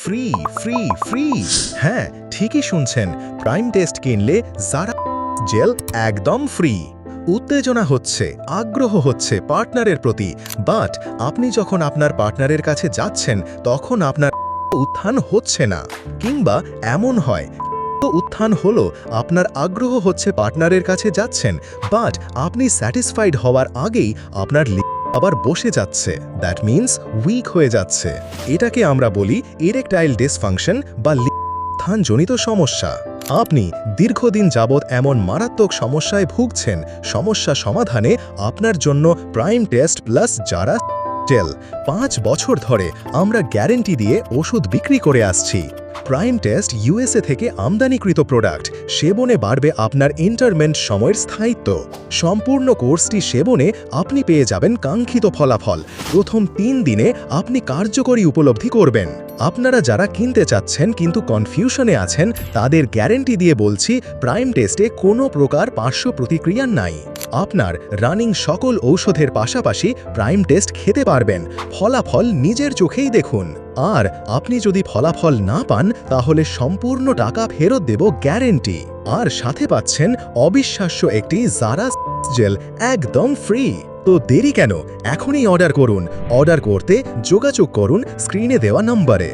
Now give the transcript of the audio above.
Free free free. হ্যাঁ, ঠিকই শুনছেন, প্রাইম টেস্ট কিনলে জারা জেল একদম ফ্রি। উত্তেজনা হচ্ছে, আগ্রহ হচ্ছে পার্টনারের প্রতি, বাট আপনি যখন আপনার পার্টনারের কাছে যাচ্ছেন তখন আপনার উত্থান হচ্ছে না, কিংবা এমন হয় উত্থান হলো, আপনার আগ্রহ হচ্ছে পার্টনারের কাছে যাচ্ছেন, বাট আপনি স্যাটিসফাইড হওয়ার আগেই আপনার আবার বসে যাচ্ছে, দ্যাট মিন্স উইক হয়ে যাচ্ছে। এটাকে আমরা বলি ইরেকটাইল ডিসফাংশন বা উত্থানজনিত সমস্যা। আপনি দীর্ঘদিন যাবৎ এমন মারাত্মক সমস্যায় ভুগছেন। সমস্যা সমাধানে আপনার জন্য প্রাইম টেস্ট প্লাস জারা জেল 5 বছর ধরে আমরা গ্যারেন্টি দিয়ে ওষুধ বিক্রি করে আসছি। প্রাইম টেস্ট ইউএসএ থেকে আমদানিকৃত প্রোডাক্ট। সেবনে বাড়বে আপনার ইন্টারমেন্ট সময়ের স্থায়িত্ব। সম্পূর্ণ কোর্সটি সেবনে আপনি পেয়ে যাবেন কাঙ্ক্ষিত ফলাফল। প্রথম 3 দিনে আপনি কার্যকরী উপলব্ধি করবেন। আপনারা যারা কিনতে চাচ্ছেন কিন্তু কনফিউশনে আছেন, তাদের গ্যারেন্টি দিয়ে বলছি, প্রাইম টেস্টে কোনো প্রকার পার্শ্ব প্রতিক্রিয়া নাই। আপনার রানিং সকল ঔষধের পাশাপাশি প্রাইম টেস্ট খেতে পারবেন। ফলাফল নিজের চোখেই দেখুন। আর আপনি যদি ফলাফল না পান, তাহলে সম্পূর্ণ টাকা ফেরত দেব গ্যারেন্টি। আর সাথে পাচ্ছেন অবিশ্বাস্য একটি জারা জেল একদম ফ্রি। তো দেরি কেন? এখনই অর্ডার করুন। অর্ডার করতে যোগাযোগ করুন স্ক্রিনে দেওয়া নম্বরে।